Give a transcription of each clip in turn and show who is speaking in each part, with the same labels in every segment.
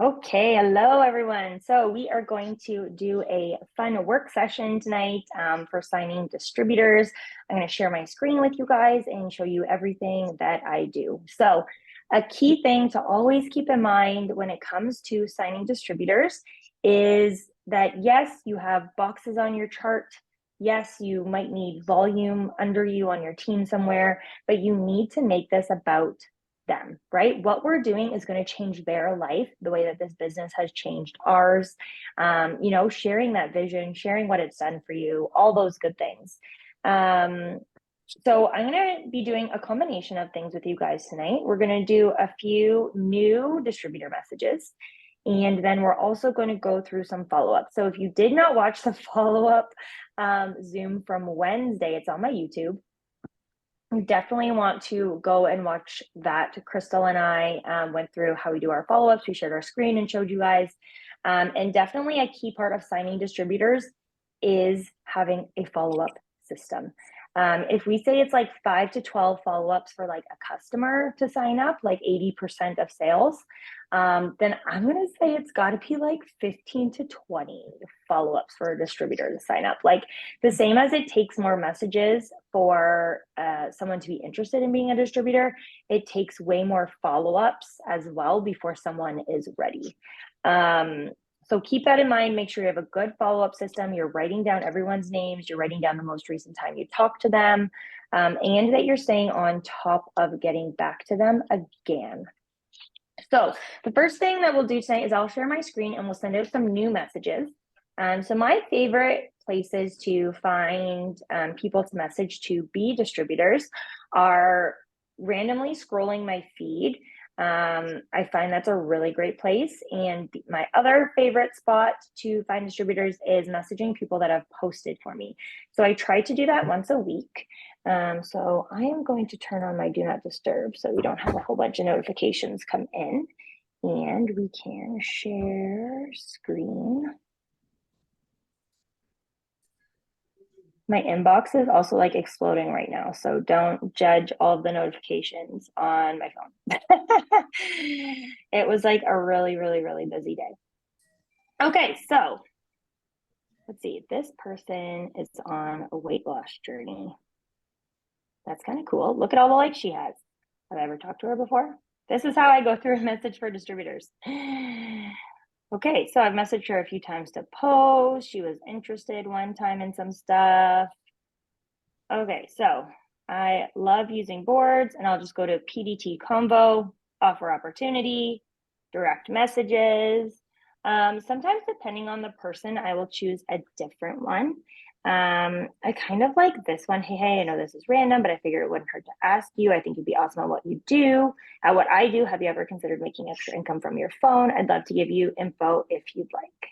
Speaker 1: Okay, hello everyone. So we are going to do a fun work session tonight for signing distributors. I'm going to share my screen with you guys and show you everything that I do. So a key thing to always keep in mind when it comes to signing distributors is that yes, you have boxes on your chart. Yes, you might need volume under you on your team somewhere, but you need to make this about them, right? What we're doing is going to change their life the way that this business has changed ours. Sharing that vision, sharing what it's done for you, all those good things. So I'm going to be doing a combination of things with you guys tonight. We're going to do a few new distributor messages. And then we're also going to go through some follow-up. So if you did not watch the follow-up Zoom from Wednesday, it's on my YouTube. You definitely want to go and watch that. Crystal and I went through how we do our follow-ups. We shared our screen and showed you guys. And definitely a key part of signing distributors is having a follow-up system. If we say it's like 5 to 12 follow-ups for like a customer to sign up, like 80% of sales, then I'm going to say it's got to be like 15 to 20 follow-ups for a distributor to sign up. Like the same as it takes more messages for someone to be interested in being a distributor, it takes way more follow-ups as well before someone is ready. So keep that in mind. Make sure you have a good follow-up system. You're writing down everyone's names. You're writing down the most recent time you talked to them, and that you're staying on top of getting back to them again. So the first thing that we'll do tonight is I'll share my screen and we'll send out some new messages. So my favorite places to find people to message to be distributors are randomly scrolling my feed. I find that's a really great place. And my other favorite spot to find distributors is messaging people that have posted for me. So I try to do that once a week. So I am going to turn on my do not disturb so we don't have a whole bunch of notifications come in, and we can share screen. My inbox is also like exploding right now, so don't judge all of the notifications on my phone. It was like a really, really, really busy day. Okay, so let's see. This person is on a weight loss journey. That's kind of cool. Look at all the likes she has. Have I ever talked to her before? This is how I go through a message for distributors. Okay, so I've messaged her a few times to post. She was interested one time in some stuff. Okay, so I love using boards, and I'll just go to PDT Convo, offer opportunity, direct messages. Sometimes depending on the person, I will choose a different one. I kind of like this one. Hey, I know this is random, but I figure it wouldn't hurt to ask you. I think you'd be awesome at what you do. At what I do, have you ever considered making extra income from your phone? I'd love to give you info if you'd like.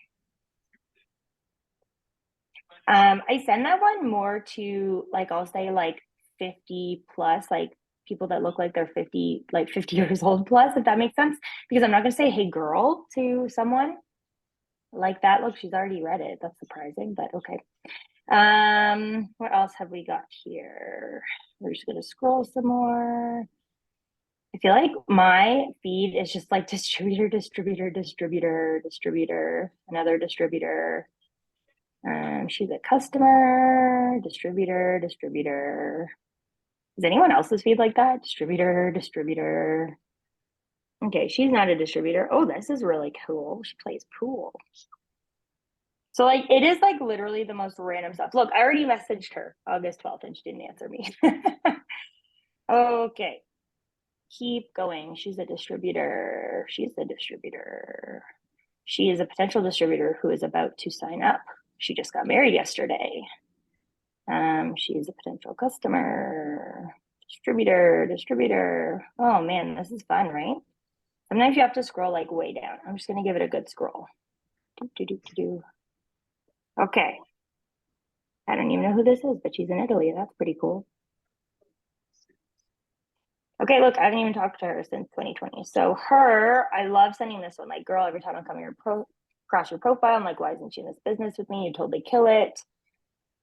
Speaker 1: I send that one more to like, I'll say like 50 plus, like people that look like they're 50, like 50 years old plus, if that makes sense. Because I'm not gonna say, hey girl, to someone like that. Look, she's already read it. That's surprising, but okay. What else have we got here? We're just gonna scroll some more. I feel like my feed is just like distributor, distributor, distributor, distributor, another distributor. She's a customer, distributor, distributor. Is anyone else's feed like that? Distributor, distributor. Okay, she's not a distributor. Oh, this is really cool. She plays pool. So like it is like literally the most random stuff. Look, I already messaged her August 12th and she didn't answer me. Okay. Keep going. She's a distributor. She's a distributor. She is a potential distributor who is about to sign up. She just got married yesterday. She is a potential customer. Distributor. Oh man, this is fun, right? Sometimes you have to scroll like way down. I'm just gonna give it a good scroll. Okay. I don't even know who this is, but she's in Italy. That's pretty cool. Okay, look, I haven't even talked to her since 2020. So her, I love sending this one. Like, girl, every time I come across your profile, I'm like, why isn't she in this business with me? You totally kill it.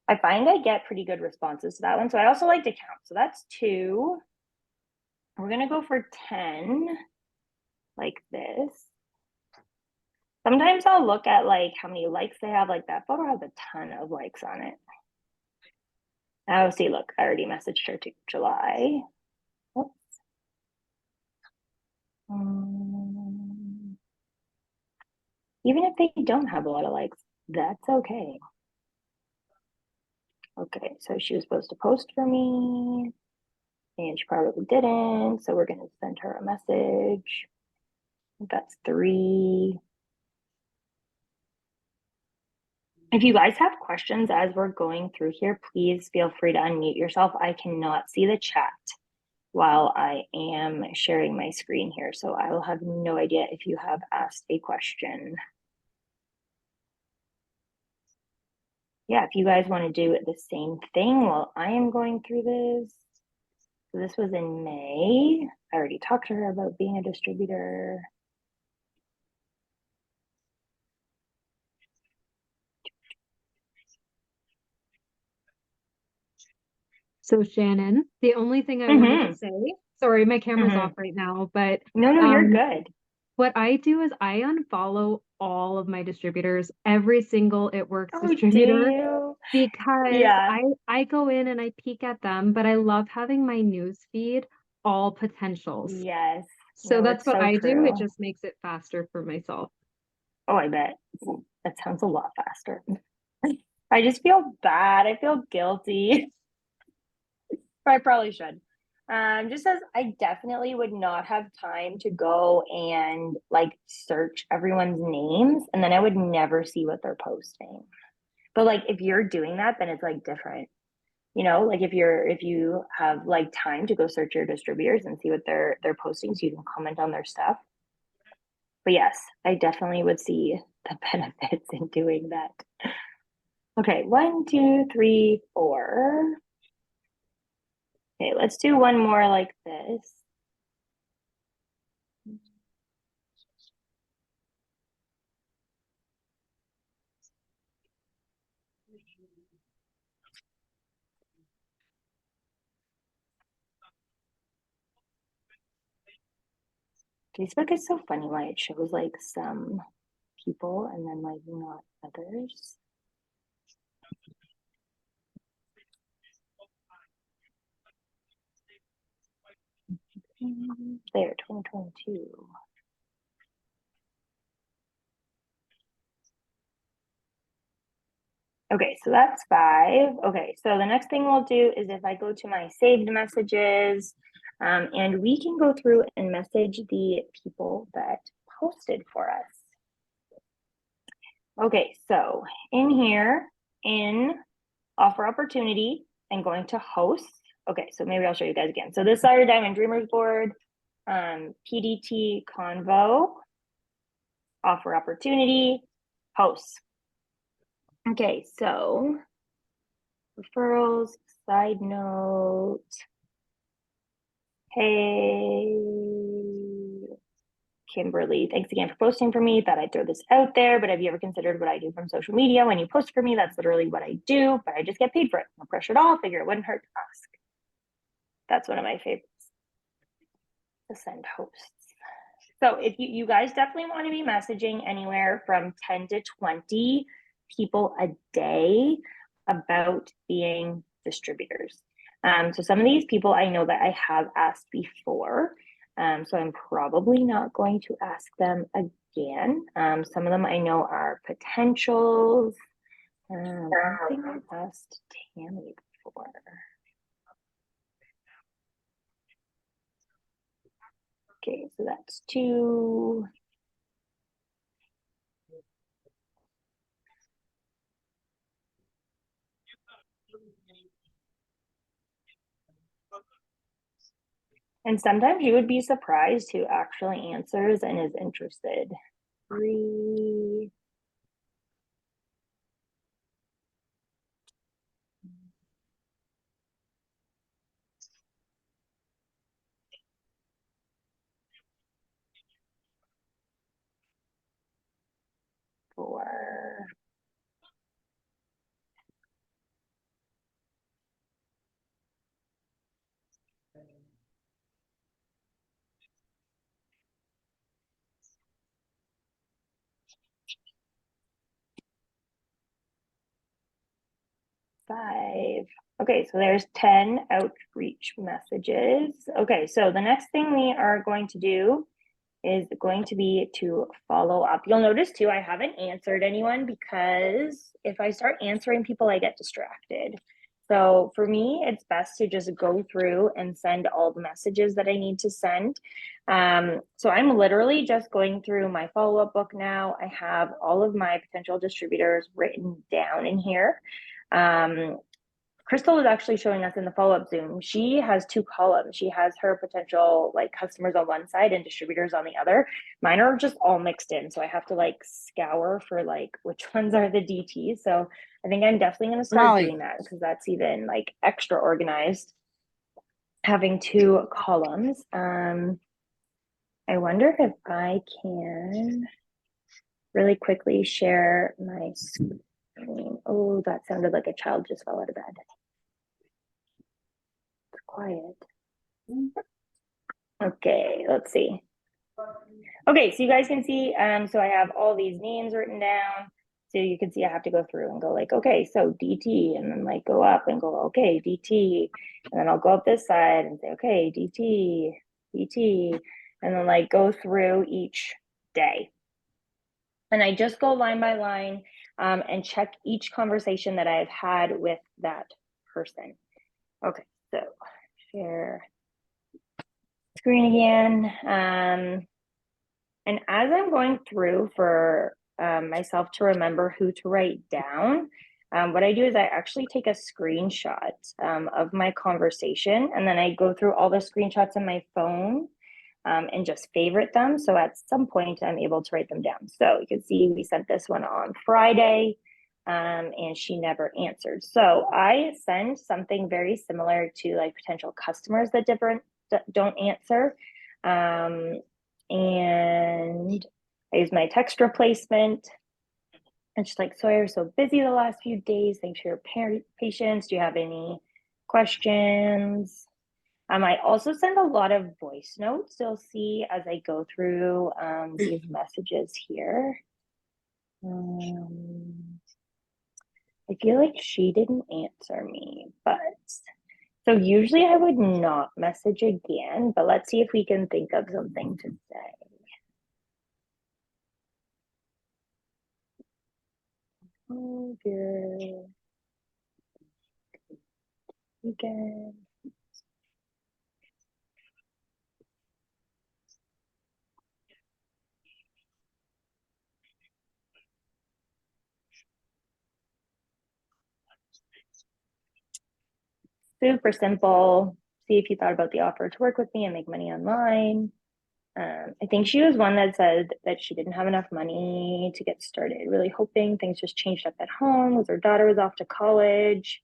Speaker 1: I find I get pretty good responses to that one. So I also like to count. So that's 2. We're gonna go for 10, like this. Sometimes I'll look at like how many likes they have. Like that photo has a ton of likes on it. Oh, see, look, I already messaged her to July. Oops. Even if they don't have a lot of likes, that's okay. Okay, so she was supposed to post for me, and she probably didn't. So we're gonna send her a message. That's 3. If you guys have questions as we're going through here, please feel free to unmute yourself. I cannot see the chat while I am sharing my screen here, so I will have no idea if you have asked a question. Yeah, if you guys want to do the same thing while I am going through this. So this was in May. I already talked to her about being a distributor.
Speaker 2: So Shannon, the only thing I wanted to say, sorry, my camera's off right now, but
Speaker 1: No, you're good.
Speaker 2: what I do is I unfollow all of my distributors, every single It Works
Speaker 1: Oh, do
Speaker 2: distributor,
Speaker 1: you?
Speaker 2: because
Speaker 1: Yeah.
Speaker 2: I go in and I peek at them, but I love having my news feed all potentials.
Speaker 1: Yes.
Speaker 2: So
Speaker 1: No,
Speaker 2: that's
Speaker 1: it's
Speaker 2: what
Speaker 1: so
Speaker 2: I do. It
Speaker 1: true.
Speaker 2: just makes it faster for myself.
Speaker 1: Oh, I bet. That sounds a lot faster. I just feel bad. I feel guilty. I probably should. Just as I definitely would not have time to go and like search everyone's names, and then I would never see what they're posting. But like if you're doing that, then it's like different. You know, like if you have like time to go search your distributors and see what they're posting so you can comment on their stuff. But yes, I definitely would see the benefits in doing that. Okay, 1, 2, 3, 4. Okay, let's do one more like this. Facebook is so funny why it shows like some people and then like not others. There, 2022. Okay, so that's 5. Okay, so the next thing we'll do is if I go to my saved messages, and we can go through and message the people that posted for us. Okay, so in here, in offer opportunity, and going to hosts. Okay, so maybe I'll show you guys again. So this is our Diamond Dreamers board, PDT Convo, offer opportunity, hosts. Okay, so referrals, side note. Hey, Kimberly, thanks again for posting for me. Thought I'd throw this out there, but have you ever considered what I do from social media? When you post for me, that's literally what I do, but I just get paid for it. No pressure at all. Figure it wouldn't hurt to ask. That's one of my favorites, to send hosts. So if you guys definitely want to be messaging anywhere from 10 to 20 people a day about being distributors. So some of these people I know that I have asked before. So I'm probably not going to ask them again. Some of them I know are potentials. I think I asked Tammy before. Okay, so that's 2. And sometimes you would be surprised who actually answers and is interested. 3. Four. 5. Okay, so there's 10 outreach messages. Okay, so the next thing we are going to do is going to be to follow up. You'll notice too, I haven't answered anyone because if I start answering people, I get distracted. So for me, it's best to just go through and send all the messages that I need to send. So I'm literally just going through my follow-up book now. I have all of my potential distributors written down in here. Crystal was actually showing us in the follow-up Zoom. She has 2 columns. She has her potential like customers on one side and distributors on the other. Mine are just all mixed in. So I have to like scour for like which ones are the DTs. So I think I'm definitely going to start doing that because that's even like extra organized. Having 2 columns. I wonder if I can really quickly share my screen. Oh, that sounded like a child just fell out of bed. Quiet. Okay, let's see. Okay, so you guys can see, so I have all these names written down. So you can see I have to go through and go like, okay, so DT, and then like go up and go, okay, DT. And then I'll go up this side and say, okay, DT, DT. And then like go through each day. And I just go line by line and check each conversation that I've had with that person. Okay, so share screen again. And as I'm going through for myself to remember who to write down, what I do is I actually take a screenshot of my conversation, and then I go through all the screenshots in my phone and just favorite them. So at some point, I'm able to write them down. So you can see we sent this one on Friday, and she never answered. So I send something very similar to like potential customers that don't answer. And I use my text replacement. And she's like, so you're so busy the last few days. Thanks for your patience. Do you have any questions? I also send a lot of voice notes. You'll see as I go through these messages here. I feel like she didn't answer me, but so usually I would not message again, but let's see if we can think of something to say. Oh, dear. Again. Super simple. See if you thought about the offer to work with me and make money online. I think she was one that said that she didn't have enough money to get started, really hoping things just changed up at home as her daughter was off to college,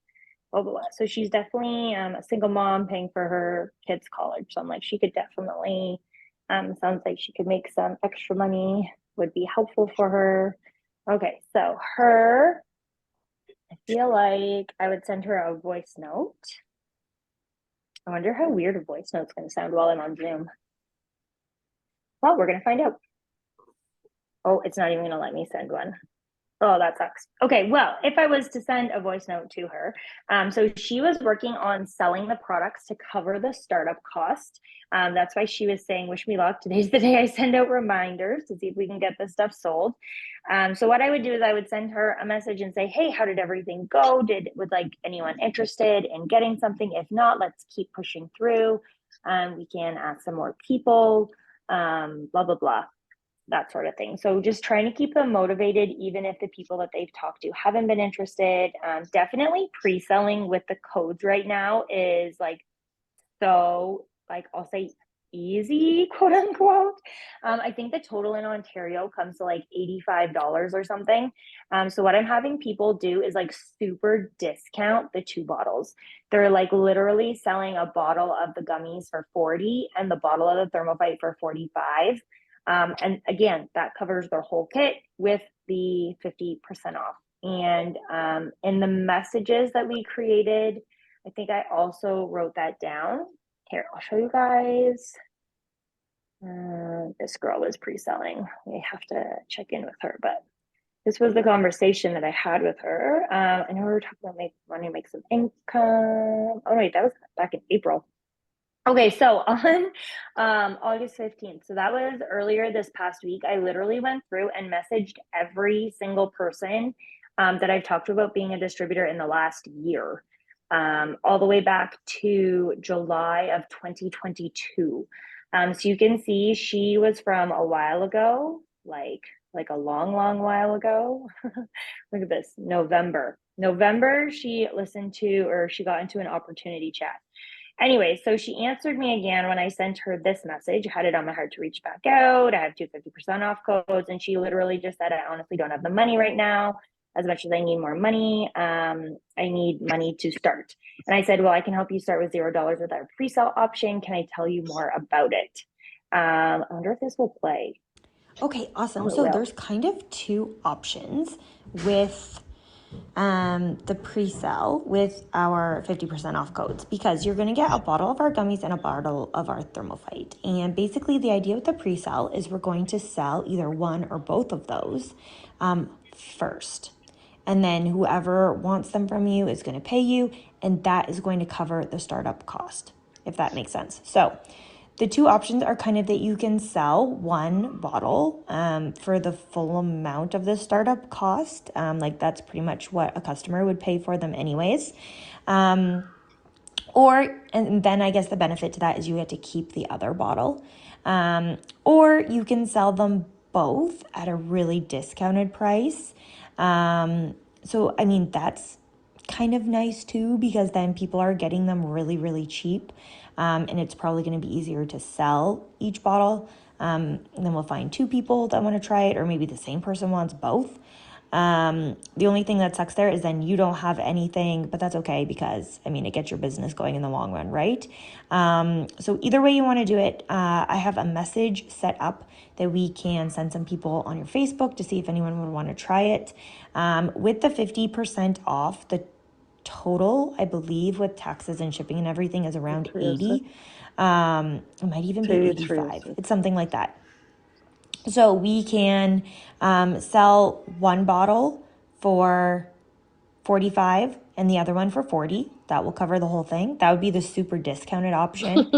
Speaker 1: blah, blah, blah. So she's definitely a single mom paying for her kids' college. So I'm like, she could definitely, sounds like she could make some extra money, would be helpful for her. Okay, so her, I feel like I would send her a voice note. I wonder how weird a voice note's going to sound while I'm on Zoom. Well, we're going to find out. Oh, it's not even going to let me send one. Oh, that sucks. Okay, well, if I was to send a voice note to her, so she was working on selling the products to cover the startup cost. That's why she was saying, wish me luck. Today's the day I send out reminders to see if we can get this stuff sold. So what I would do is I would send her a message and say, hey, how did everything go? Would like anyone interested in getting something? If not, let's keep pushing through. We can ask some more people, blah, blah, blah. That sort of thing. So just trying to keep them motivated, even if the people that they've talked to haven't been interested. Definitely pre-selling with the codes right now is like, so like I'll say easy, quote unquote. I think the total in Ontario comes to like $85 or something. So what I'm having people do is like super discount the 2 bottles. They're like literally selling a bottle of the gummies for 40 and the bottle of the Thermopite for 45. And again, that covers their whole kit with the 50% off. And in the messages that we created, I think I also wrote that down. Here, I'll show you guys. This girl was pre-selling. We have to check in with her, but this was the conversation that I had with her. I know we were talking about wanting to make some income. Oh wait, that was back in April. Okay, so on August 15th, so that was earlier this past week, I literally went through and messaged every single person that I've talked to about being a distributor in the last year, all the way back to July of 2022. So you can see she was from a while ago, like a long, long while ago. Look at this, November. November, she listened to or she got into an opportunity chat. Anyway, so she answered me again when I sent her this message. I had it on my heart to reach back out. I have 250% off codes. And she literally just said, I honestly don't have the money right now. As much as I need more money, I need money to start. And I said, well, I can help you start with $0 with our pre-sale option. Can I tell you more about it? I wonder if this will play.
Speaker 3: Okay, awesome.
Speaker 1: Oh, it
Speaker 3: So
Speaker 1: will.
Speaker 3: there's kind of two options with the pre-sale with our 50% off codes, because you're going to get a bottle of our gummies and a bottle of our thermophyte. And basically the idea with the pre-sale is we're going to sell either one or both of those first. And then whoever wants them from you is going to pay you, and that is going to cover the startup cost, if that makes sense. So the two options are kind of that you can sell one bottle for the full amount of the startup cost. Like that's pretty much what a customer would pay for them anyways. And then I guess the benefit to that is you get to keep the other bottle. Or you can sell them both at a really discounted price. So, I mean, that's kind of nice too, because then people are getting them really, really cheap. And it's probably going to be easier to sell each bottle. And then we'll find two people that want to try it, or maybe the same person wants both. The only thing that sucks there is then you don't have anything, but that's okay because, I mean, it gets your business going in the long run, right? So either way you want to do it, I have a message set up that we can send some people on your Facebook to see if anyone would want to try it. With the 50% off, the total, I believe, with taxes and shipping and everything is around 80. It might even be 85. It's something like that. So we can sell one bottle for 45 and the other one for 40. That will cover the whole thing. That would be the super discounted option.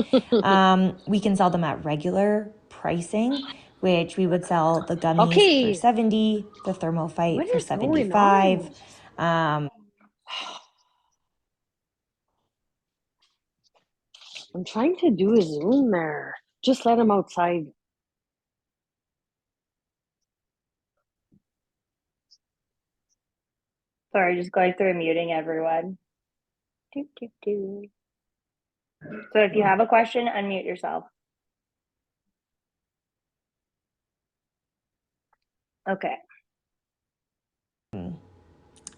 Speaker 3: We can sell them at regular pricing, which we would sell the gummies for 70, the thermophyte for 75.
Speaker 4: I'm trying to do a Zoom there. Just let him outside.
Speaker 1: Sorry, just going through and muting everyone. Do, do, do. So if you have a question, unmute yourself. Okay.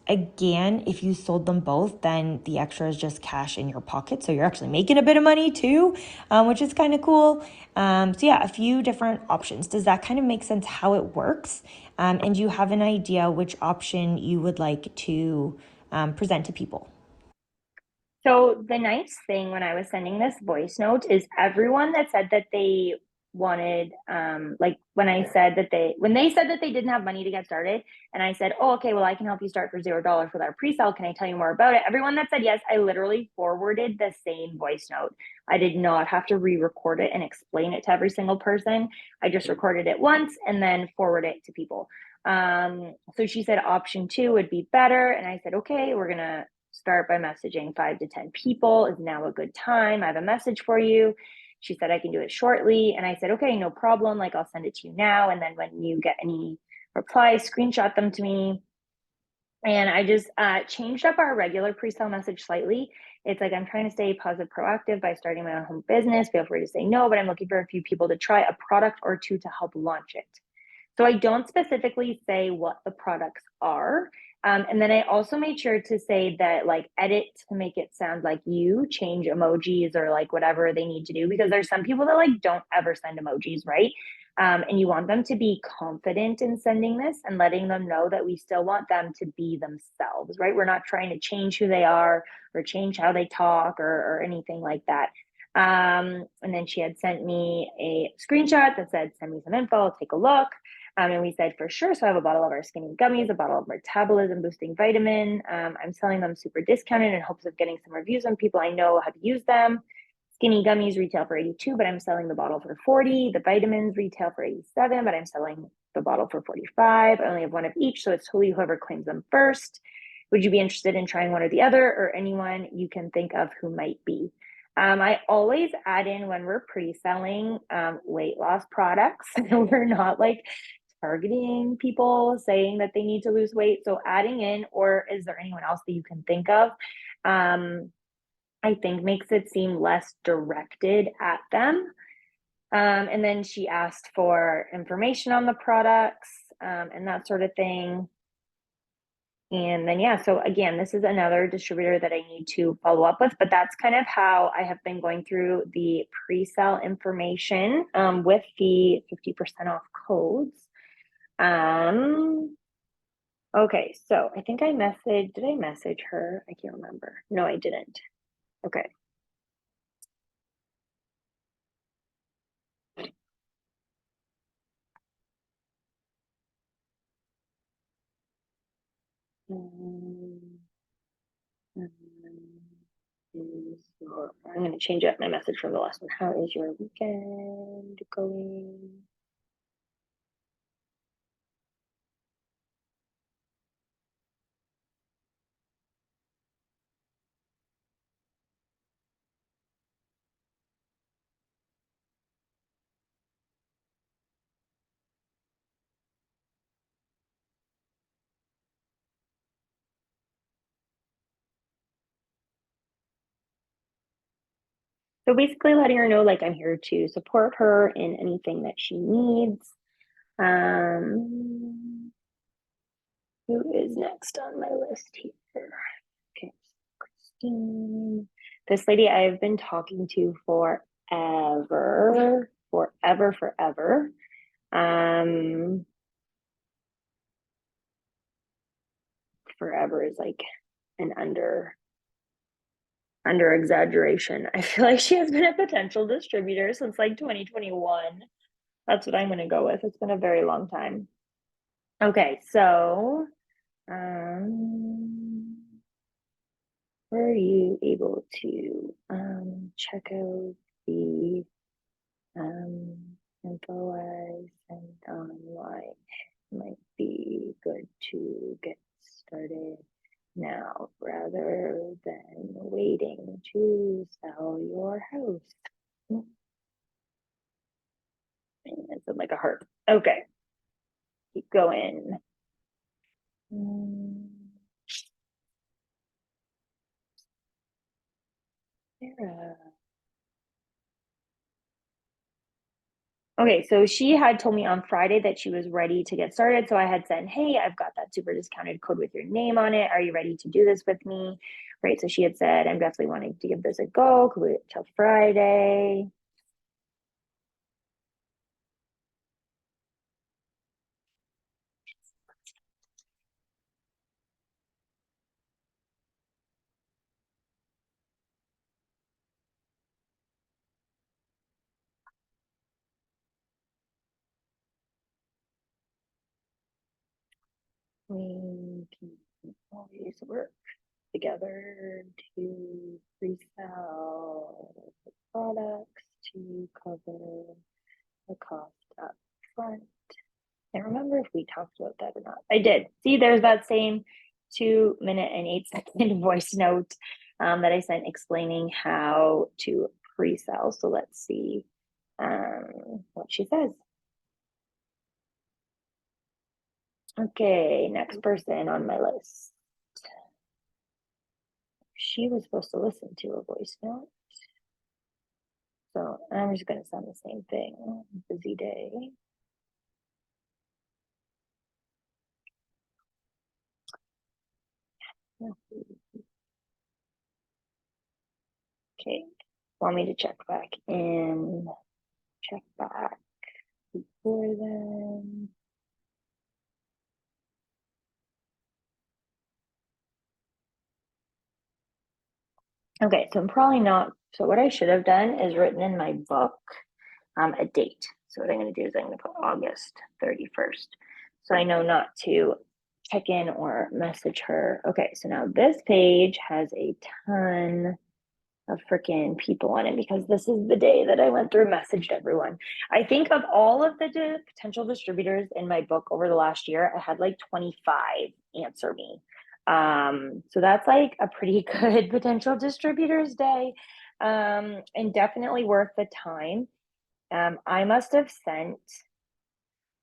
Speaker 3: Again, if you sold them both, then the extra is just cash in your pocket. So you're actually making a bit of money too, which is kind of cool. So yeah, a few different options. Does that kind of make sense how it works? And do you have an idea which option you would like to present to people?
Speaker 1: So the nice thing when I was sending this voice note is everyone that said that they wanted, like when they said that they didn't have money to get started, and I said, oh, okay, well, I can help you start for $0 with our pre-sale. Can I tell you more about it? Everyone that said yes, I literally forwarded the same voice note. I did not have to re-record it and explain it to every single person. I just recorded it once and then forward it to people. So she said option 2 would be better. And I said, okay, we're going to start by messaging 5 to 10 people. Is now a good time? I have a message for you. She said, I can do it shortly. And I said, okay, no problem. Like, I'll send it to you now. And then when you get any replies, screenshot them to me. And I just changed up our regular pre-sale message slightly. It's like, I'm trying to stay positive, proactive by starting my own home business. Feel free to say no, but I'm looking for a few people to try a product or two to help launch it. So I don't specifically say what the products are. And then I also made sure to say that, like, edit to make it sound like you, change emojis or like whatever they need to do, because there's some people that like don't ever send emojis, right? And you want them to be confident in sending this and letting them know that we still want them to be themselves, right? We're not trying to change who they are or change how they talk or anything like that. And then she had sent me a screenshot that said, send me some info, I'll take a look. And we said, for sure. So I have a bottle of our skinny gummies, a bottle of metabolism boosting vitamin. I'm selling them super discounted in hopes of getting some reviews on people I know how to use them. Skinny gummies retail for 82, but I'm selling the bottle for 40. The vitamins retail for 87, but I'm selling the bottle for 45. I only have one of each, so it's totally whoever claims them first. Would you be interested in trying one or the other, or anyone you can think of who might be? I always add in when we're pre-selling weight loss products. We're not like targeting people saying that they need to lose weight. So adding in, or is there anyone else that you can think of? I think makes it seem less directed at them. And then she asked for information on the products and that sort of thing. And then, yeah, so again, this is another distributor that I need to follow up with, but that's kind of how I have been going through the pre-sale information with the 50% off codes. Okay, so I think did I message her? I can't remember. No, I didn't. Okay. I'm going to change up my message from the last one. How is your weekend going? So basically letting her know, like, I'm here to support her in anything that she needs. Who is next on my list here? Okay, Christine. This lady I've been talking to forever. Forever is like an under exaggeration. I feel like she has been a potential distributor since like 2021. That's what I'm going to go with. It's been a very long time. Okay, so were you able to check out the info I sent online? Might be good to get started now rather than waiting to sell your house. It's like a heart. Okay, keep going. Sarah. Okay, so she had told me on Friday that she was ready to get started. So I had said, hey, I've got that super discounted code with your name on it. Are you ready to do this with me? Right. So she had said, I'm definitely wanting to give this a go. Could we wait till Friday? We can always work together to resell the products to cover the cost up front. I can't remember if we talked about that or not. I did. See, there's that same 2-minute and 8-second voice note that I sent explaining how to pre-sell. So let's see what she says. Okay, next person on my list. She was supposed to listen to a voice note. So I'm just going to send the same thing. Busy day. Okay, want me to check back in? Check back before then. Okay, so I'm probably not So what I should have done is written in my book a date. So what I'm going to do is I'm going to put August 31st. So I know not to check in or message her. Okay, so now this page has a ton of freaking people on it because this is the day that I went through and messaged everyone. I think of all of the potential distributors in my book over the last year, I had like 25 answer me. So that's like a pretty good potential distributors day, and definitely worth the time. I must have sent,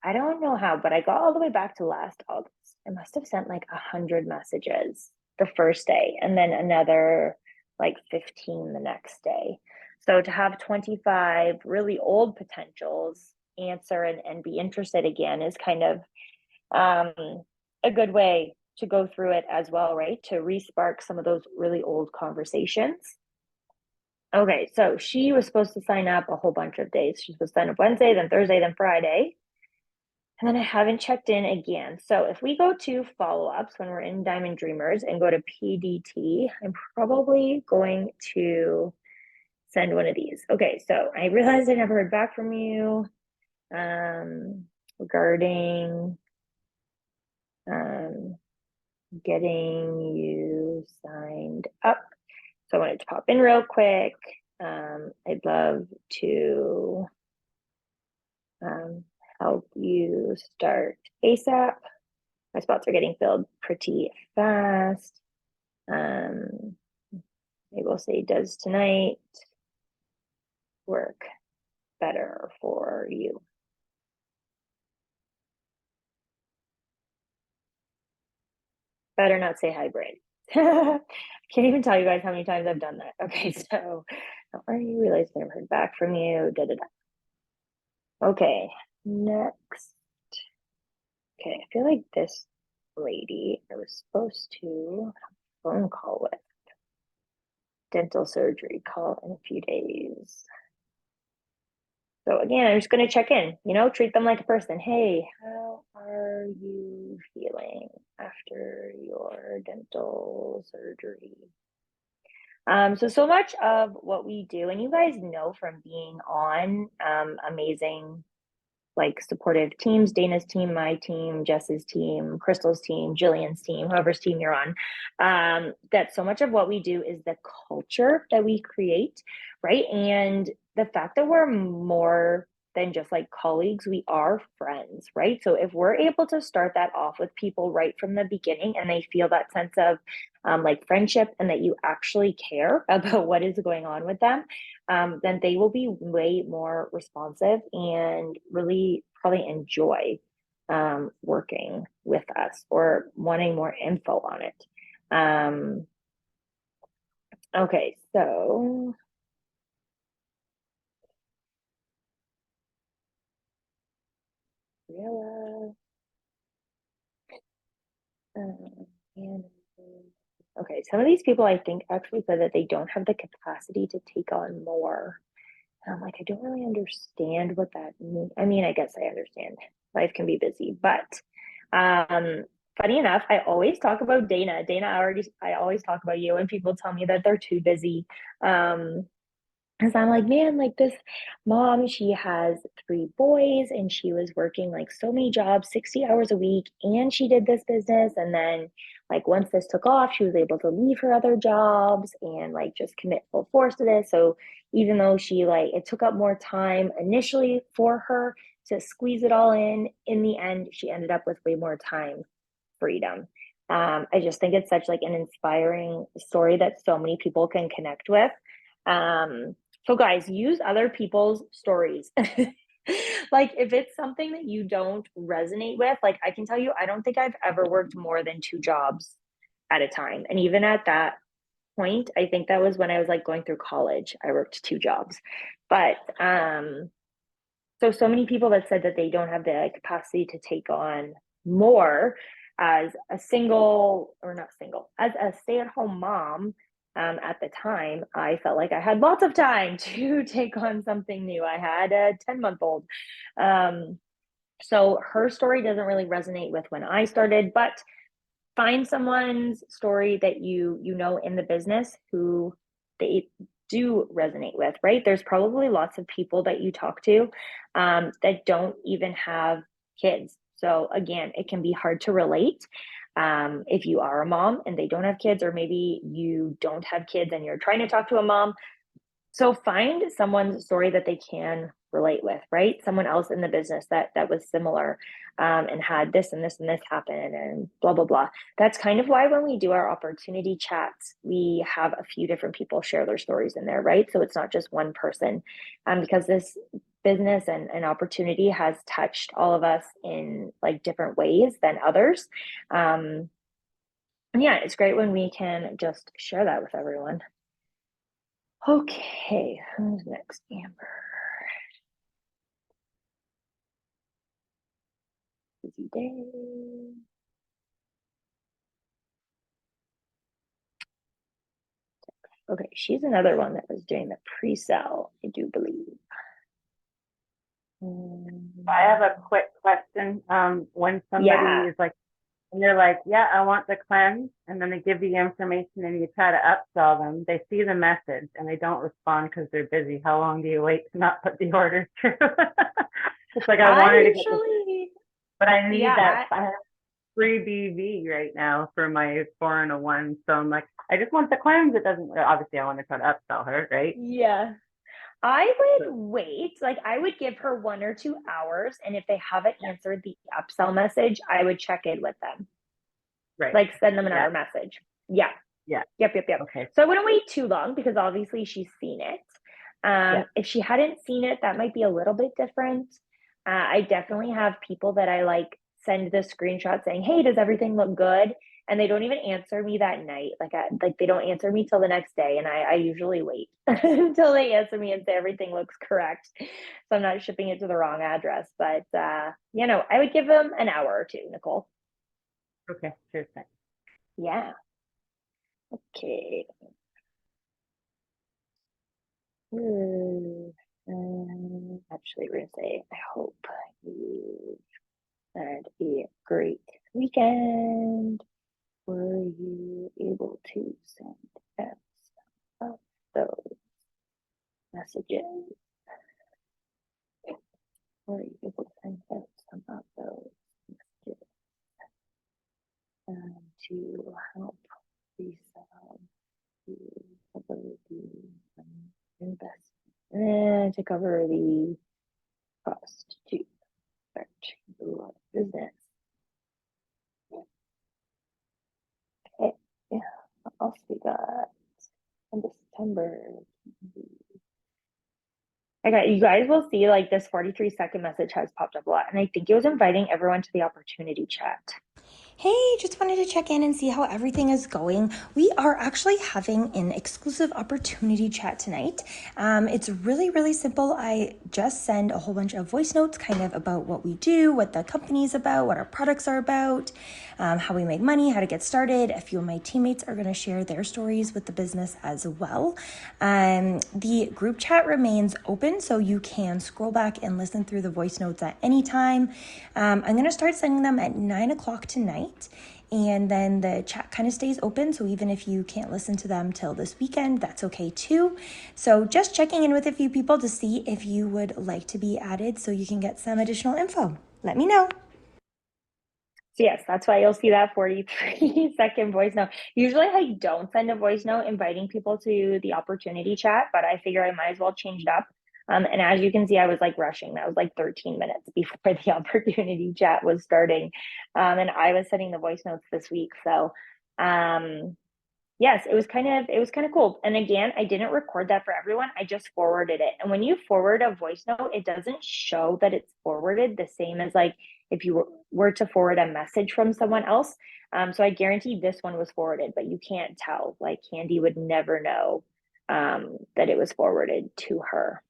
Speaker 1: I don't know how, but I got all the way back to last August. I must have sent like 100 messages the first day and then another like 15 the next day. So to have 25 really old potentials answer and be interested again is kind of a good way to go through it as well, right? To re-spark some of those really old conversations. Okay, so she was supposed to sign up a whole bunch of days. She was supposed to sign up Wednesday, then Thursday, then Friday. And then I haven't checked in again. So if we go to follow-ups when we're in Diamond Dreamers and go to PDT, I'm probably going to send one of these. Okay, so I realized I never heard back from you regarding getting you signed up. So I wanted to pop in real quick. I'd love to help you start ASAP. My spots are getting filled pretty fast. I will say, does tonight work better for you? Better not say hybrid. Can't even tell you guys how many times I've done that. Okay, so don't worry, you realize I never heard back from you. Da, da, da. Okay, next. Okay, I feel like this lady I was supposed to have a phone call with. Dental surgery call in a few days. So again, I'm just going to check in, treat them like a person. Hey, how are you feeling after your dental surgery? So much of what we do, and you guys know from being on amazing, like supportive teams, Dana's team, my team, Jess's team, Crystal's team, Jillian's team, whoever's team you're on, that so much of what we do is the culture that we create, right? And the fact that we're more than just like colleagues, we are friends, right? So if we're able to start that off with people right from the beginning and they feel that sense of like friendship and that you actually care about what is going on with them, then they will be way more responsive and really probably enjoy working with us or wanting more info on it. Okay, so okay, some of these people I think actually said that they don't have the capacity to take on more. And I'm like, I don't really understand what that means. I mean, I guess I understand. Life can be busy, but funny enough, I always talk about Dana. I always talk about you when people tell me that they're too busy. Because I'm like, man, like this mom, she has 3 boys and she was working like so many jobs, 60 hours a week, and she did this business. And then, like, once this took off, she was able to leave her other jobs and like just commit full force to this. So, even though it took up more time initially for her to squeeze it all in the end, she ended up with way more time freedom. I just think it's such like an inspiring story that so many people can connect with. So guys, use other people's stories. Like if it's something that you don't resonate with, like I can tell you, I don't think I've ever worked more than 2 jobs at a time. And even at that point, I think that was when I was like going through college, I worked 2 jobs. But so many people that said that they don't have the capacity to take on more as a single, or not single, as a stay-at-home mom. At the time, I felt like I had lots of time to take on something new. I had a 10-month-old. So her story doesn't really resonate with when I started, but find someone's story that you know in the business who do resonate with, right? There's probably lots of people that you talk to that don't even have kids. So again, it can be hard to relate if you are a mom and they don't have kids, or maybe you don't have kids and you're trying to talk to a mom. So find someone's story that they can relate with, right? Someone else in the business that was similar and had this and this and this happen and blah, blah, blah. That's kind of why when we do our opportunity chats, we have a few different people share their stories in there, right? So it's not just one person because this business and opportunity has touched all of us in like different ways than others. Yeah, it's great when we can just share that with everyone. Okay, who's next? Amber. Busy day. Okay, she's another one that was doing the pre-sale, I do believe.
Speaker 5: I have a quick question. When somebody is like, and you're like, yeah, I want the cleanse, and then they give you the information and you try to upsell them, they see the message and they don't respond because they're busy. How long do you wait to not put the order through? It's like I wanted to get this, but I need that. I have free BV right now for my 4-in-1. So I'm like, I just want the cleanse. It doesn't, obviously I want to try to upsell her, right?
Speaker 1: Yeah. I would wait, like I would give her 1 or 2 hours, and if they haven't answered the upsell message, I would check in with them.
Speaker 5: Right.
Speaker 1: Like send them another message. Yeah.
Speaker 5: Yeah.
Speaker 1: Yep.
Speaker 5: Okay.
Speaker 1: So I wouldn't wait too long because obviously she's seen it. If she hadn't seen it, that might be a little bit different. I definitely have people that I like send the screenshot saying, hey, does everything look good? And they don't even answer me that night. Like they don't answer me till the next day. And I usually wait until they answer me and say everything looks correct. So I'm not shipping it to the wrong address. But I would give them an hour or 2, Nicole.
Speaker 5: Okay, sure thing.
Speaker 1: Yeah. Okay. Actually, we're gonna say, I hope you had a great weekend. Were you able to send out some of those messages? Were you able to send out some of those messages to help resell to cover the investment, to cover the cost to start your business? Okay, yeah, what else we got in December? Okay, you guys will see like this 43-second message has popped up a lot, and I think it was inviting everyone to the opportunity chat.
Speaker 3: Hey, just wanted to check in and see how everything is going. We are actually having an exclusive opportunity chat tonight. It's really, really simple. I just send a whole bunch of voice notes kind of about what we do, what the company's about, what our products are about, how we make money, how to get started. A few of my teammates are going to share their stories with the business as well. The group chat remains open, so you can scroll back and listen through the voice notes at any time. I'm going to start sending them at 9 o'clock tonight. And then the chat kind of stays open. So even if you can't listen to them till this weekend, that's okay too. So just checking in with a few people to see if you would like to be added so you can get some additional info. Let me know.
Speaker 1: So yes, that's why you'll see that 43-second voice note. Usually I don't send a voice note inviting people to the opportunity chat, but I figure I might as well change it up. And as you can see, I was like rushing. That was like 13 minutes before the opportunity chat was starting. And I was sending the voice notes this week. So yes, it was kind of cool. And again, I didn't record that for everyone. I just forwarded it. And when you forward a voice note, it doesn't show that it's forwarded the same as like if you were to forward a message from someone else. So I guarantee this one was forwarded, but you can't tell. Like Candy would never know that it was forwarded to her.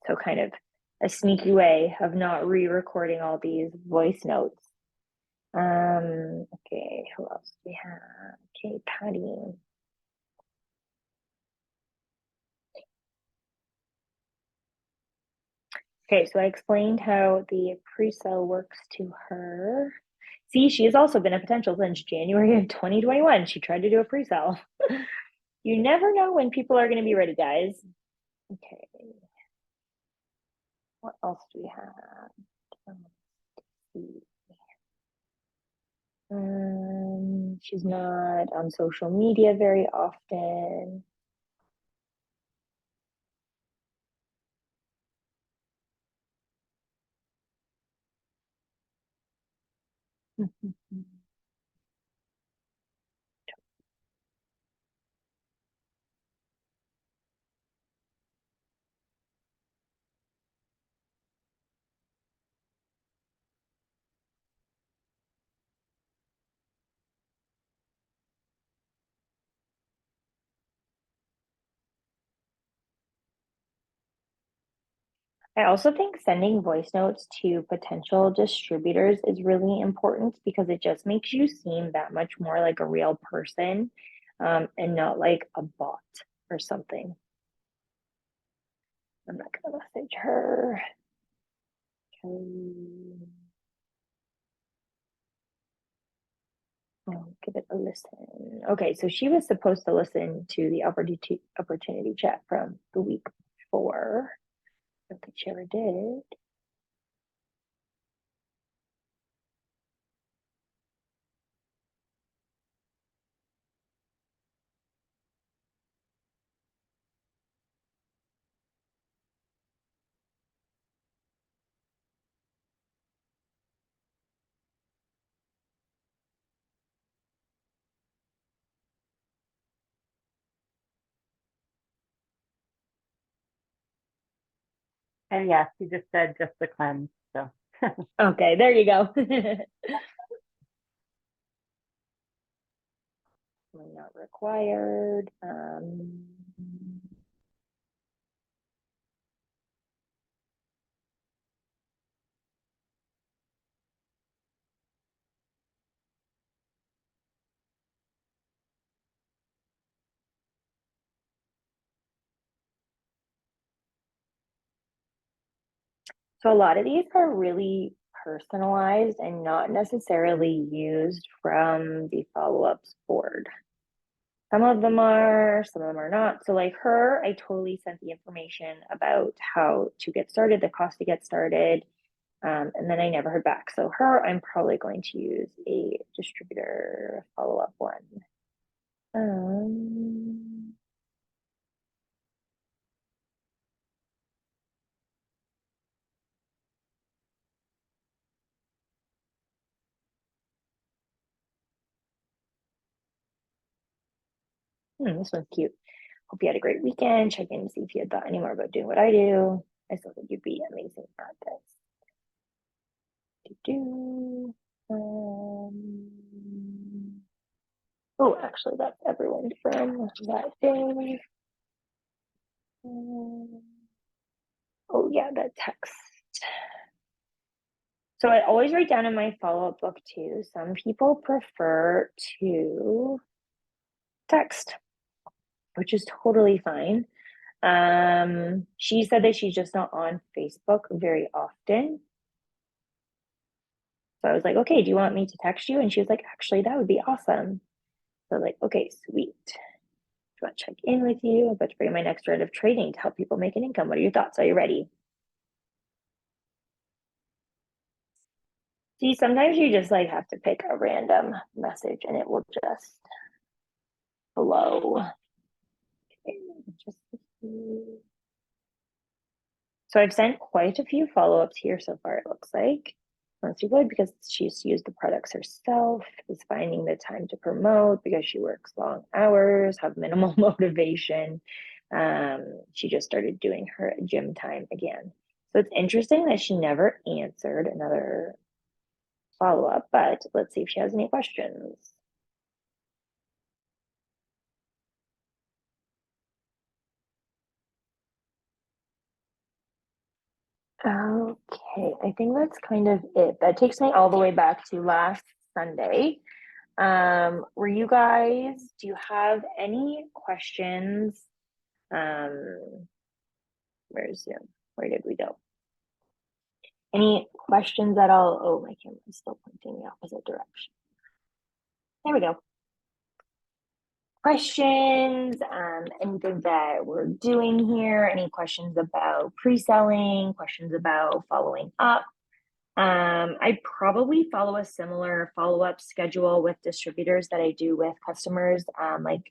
Speaker 1: So kind of a sneaky way of not re-recording all these voice notes. Okay, who else do we have? Okay, Patty. Okay, so I explained how the pre-sale works to her. See, she has also been a potential since January of 2021. She tried to do a pre-sale. You never know when people are going to be ready, guys. Okay. What else do we have? Let's see. She's not on social media very often. I also think sending voice notes to potential distributors is really important because it just makes you seem that much more like a real person, and not like a bot or something. I'm not gonna message her. I'll give it a listen. Okay, so she was supposed to listen to the opportunity chat from the week before. I don't think she ever did.
Speaker 5: And yes, you just said just the cleanse. So
Speaker 1: Okay, there you go. Not required. So a lot of these are really personalized and not necessarily used from the follow-ups board. Some of them are, some of them are not. So like her, I totally sent the information about how to get started, the cost to get started, and then I never heard back. So her, I'm probably going to use a distributor follow-up one. This one's cute. Hope you had a great weekend. Check in to see if you had thought any more about doing what I do. I still think you'd be amazing at this. Oh, actually, that's everyone from that day. Oh, yeah, that text. So I always write down in my follow-up book too. Some people prefer to text, which is totally fine. She said that she's just not on Facebook very often. So I was like, okay, do you want me to text you? And she was like, actually, that would be awesome. So I was like, okay, sweet. Do I want to check in with you? I'm about to bring my next round of training to help people make an income. What are your thoughts? Are you ready? See, sometimes you just like have to pick a random message and it will just flow. Okay, just so I've sent quite a few follow-ups here so far, it looks like. That's good because she's used the products herself, is finding the time to promote because she works long hours, have minimal motivation. She just started doing her gym time again. So it's interesting that she never answered another follow-up, but let's see if she has any questions. Okay, I think that's kind of it. That takes me all the way back to last Sunday. Were you guys, do you have any questions? Where's Zoom? Where did we go? Any questions at all? Oh, my camera is still pointing the opposite direction. There we go. questions, anything that we're doing here, any questions about pre-selling, questions about following up. I probably follow a similar follow-up schedule with distributors that I do with customers, like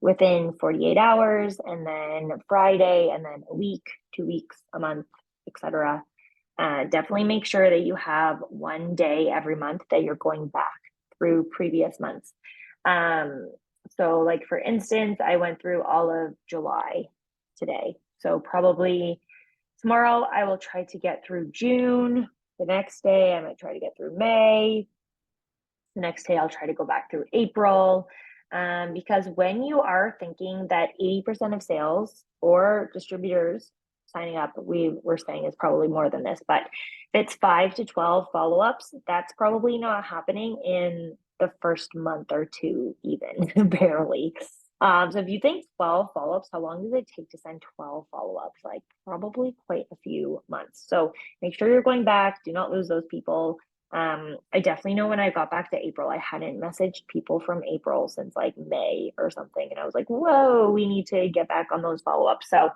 Speaker 1: within 48 hours, and then Friday, and then a week, 2 weeks, a month, etc. Definitely make sure that you have one day every month that you're going back through previous months. So like for instance, I went through all of July today. So probably tomorrow I will try to get through June. The next day I might try to get through May. The next day I'll try to go back through April. Because when you are thinking that 80% of sales or distributors signing up, we're saying is probably more than this, but if it's 5 to 12 follow-ups, that's probably not happening in the first month or two, even barely. So if you think 12 follow-ups, how long does it take to send 12 follow-ups? Like probably quite a few months. So make sure you're going back. Do not lose those people. I definitely know when I got back to April, I hadn't messaged people from April since like May or something. And I was like, whoa, we need to get back on those follow-ups. So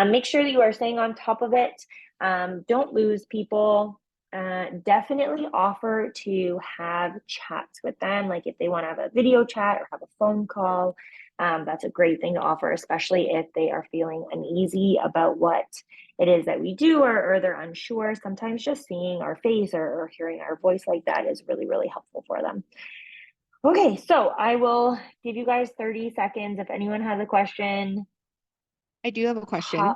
Speaker 1: make sure that you are staying on top of it. Don't lose people. Definitely offer to have chats with them. Like if they want to have a video chat or have a phone call, that's a great thing to offer, especially if they are feeling uneasy about what it is that we do, or they're unsure. Sometimes just seeing our face or hearing our voice like that is really, really helpful for them. Okay, so I will give you guys 30 seconds. If anyone has a question.
Speaker 6: I do have a question.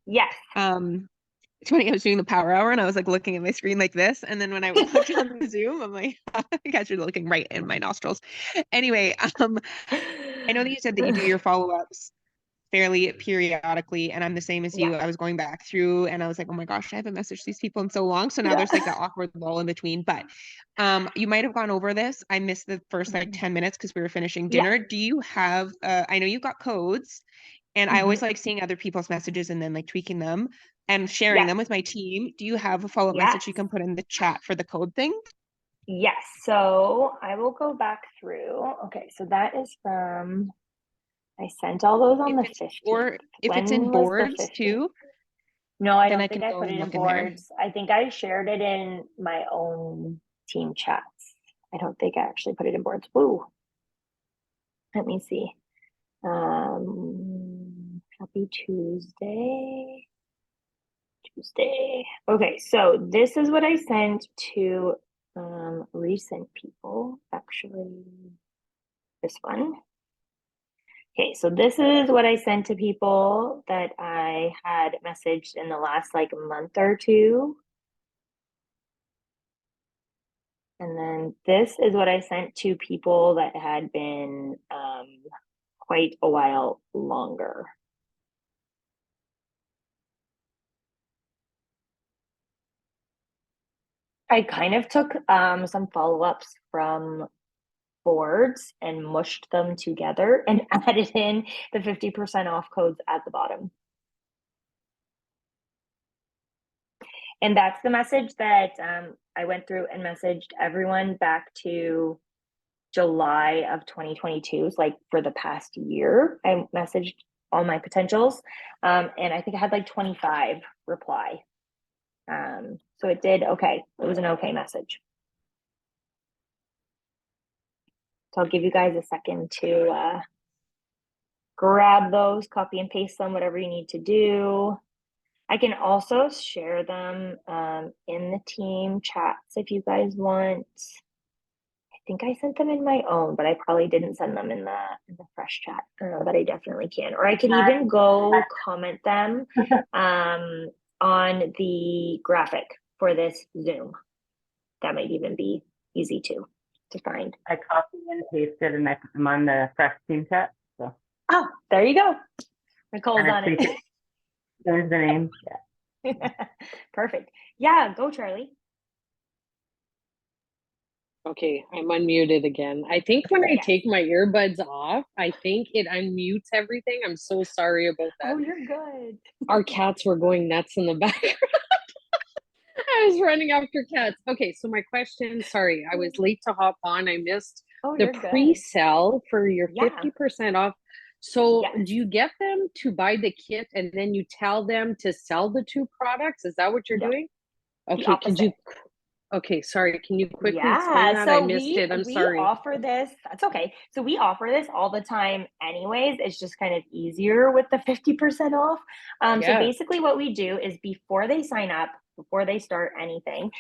Speaker 1: Yes.
Speaker 6: It's funny, I was doing the power hour and I was like looking at my screen like this. And then when I looked on the Zoom, I'm like, I guess you're looking right in my nostrils. Anyway, I know that you said that you do your follow-ups fairly periodically, and I'm the same as you. I was going back through and I was like, oh my gosh, I haven't messaged these people in so long. So now there's like that awkward lull in between. But you might have gone over this. I missed the first like 10 minutes because we were finishing dinner. Do you have I know you've got codes, and I always like seeing other people's messages and then like tweaking them and sharing them with my team. Do you have a follow-up message you can put in the chat for the code thing?
Speaker 1: Yes. So I will go back through. Okay, so that is from, I sent all those on the 15th.
Speaker 6: Or if it's in boards too.
Speaker 1: No, I don't think I put it in boards. I think I shared it in my own team chats. I don't think I actually put it in boards. Woo. Let me see. Happy Tuesday. Okay, so this is what I sent to recent people. Actually, this one. Okay, so this is what I sent to people that I had messaged in the last like month or two. And then this is what I sent to people that had been quite a while longer. I kind of took some follow-ups from boards and mushed them together and added in the 50% off codes at the bottom. And that's the message that I went through and messaged everyone back to July of 2022. So like for the past year, I messaged all my potentials. And I think I had like 25 reply. So it did okay. It was an okay message. So I'll give you guys a second to grab those, copy and paste them, whatever you need to do. I can also share them in the team chats if you guys want. I think I sent them in my own, but I probably didn't send them in the fresh chat. But I definitely can. Or I can even go comment them on the graphic for this Zoom. That might even be easy to find.
Speaker 5: I copied and pasted and I put them on the fresh team chat. So.
Speaker 1: Oh, there you go. Nicole's on it.
Speaker 5: There's the name.
Speaker 1: Yeah. Perfect. Yeah, go Charlie.
Speaker 4: Okay, I'm unmuted again. I think when I take my earbuds off, I think it unmutes everything. I'm so sorry about that.
Speaker 1: Oh, you're good.
Speaker 4: Our cats were going nuts in the background. I was running after cats. Okay, so my question, sorry, I was late to hop on. I missed
Speaker 1: Oh,
Speaker 4: the
Speaker 1: you're good.
Speaker 4: pre-sale for your
Speaker 1: Yeah.
Speaker 4: 50% off. So
Speaker 1: Yes.
Speaker 4: do you get them to buy the kit and then you tell them to sell the 2 products? Is that what you're
Speaker 1: Yep.
Speaker 4: doing?
Speaker 1: The
Speaker 4: Okay, could you,
Speaker 1: opposite.
Speaker 4: okay, sorry, can you quickly explain
Speaker 1: Yeah,
Speaker 4: that? I
Speaker 1: so
Speaker 4: missed it. I'm
Speaker 1: we
Speaker 4: sorry.
Speaker 1: offer this. That's okay. So we offer this all the time anyways. It's just kind of easier with the 50% off. So
Speaker 4: Yeah.
Speaker 1: basically what we do is before they sign up, before they start anything,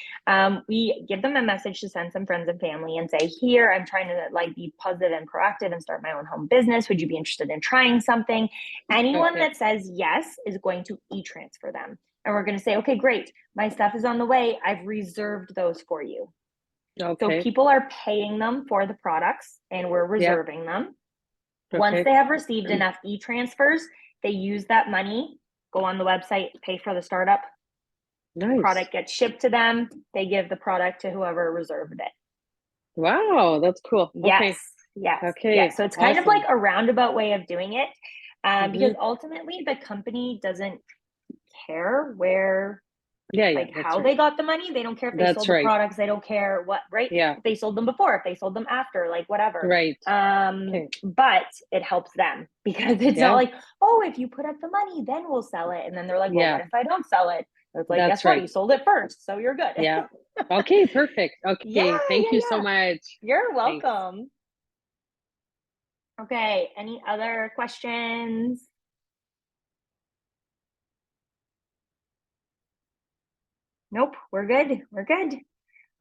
Speaker 1: we give them a message to send some friends and family and say, here, I'm trying to like be positive and proactive and start my own home business. Would you be interested in trying something? Anyone
Speaker 4: Okay.
Speaker 1: that says yes is going to e-transfer them. And we're going to say, okay, great. My stuff is on the way. I've reserved those for you. So
Speaker 4: Okay.
Speaker 1: people are paying them for the products and we're
Speaker 4: Yeah.
Speaker 1: reserving them. Once
Speaker 4: Okay.
Speaker 1: they have received enough e-transfers, they use that money, go on the website, pay for the startup.
Speaker 4: Nice.
Speaker 1: Product gets shipped to them. They give the product to whoever reserved it.
Speaker 4: Wow, that's cool.
Speaker 1: Yes.
Speaker 4: Okay.
Speaker 1: Yes.
Speaker 4: Okay.
Speaker 1: Yes. So it's kind of
Speaker 4: Awesome.
Speaker 1: like a roundabout way of doing it. Because
Speaker 4: Mhm.
Speaker 1: ultimately the company doesn't care where
Speaker 4: Yeah, yeah,
Speaker 1: like
Speaker 4: that's
Speaker 1: how
Speaker 4: right.
Speaker 1: they got the money. They don't care if they
Speaker 4: That's
Speaker 1: sold the
Speaker 4: right.
Speaker 1: products. They don't care what, right?
Speaker 4: Yeah.
Speaker 1: If they sold them before, if they sold them after, like whatever.
Speaker 4: Right. Okay.
Speaker 1: But it helps them because it's
Speaker 4: Yeah.
Speaker 1: not like, oh, if you put up the money, then we'll sell it. And then they're like, well,
Speaker 4: Yeah.
Speaker 1: what if I don't sell it? It's like,
Speaker 4: That's
Speaker 1: guess what?
Speaker 4: right.
Speaker 1: You sold it first, so you're good.
Speaker 4: Yeah. Okay, perfect. Okay.
Speaker 1: Yeah,
Speaker 4: Thank you so
Speaker 1: yeah.
Speaker 4: much.
Speaker 1: You're
Speaker 4: Thanks.
Speaker 1: welcome. Okay, any other questions? Nope, we're good. We're good.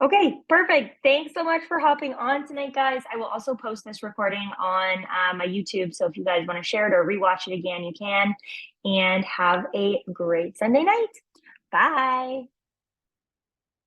Speaker 1: Okay, perfect. Thanks so much for hopping on tonight, guys. I will also post this recording on my YouTube. So if you guys want to share it or rewatch it again, you can. And have a great Sunday night. Bye.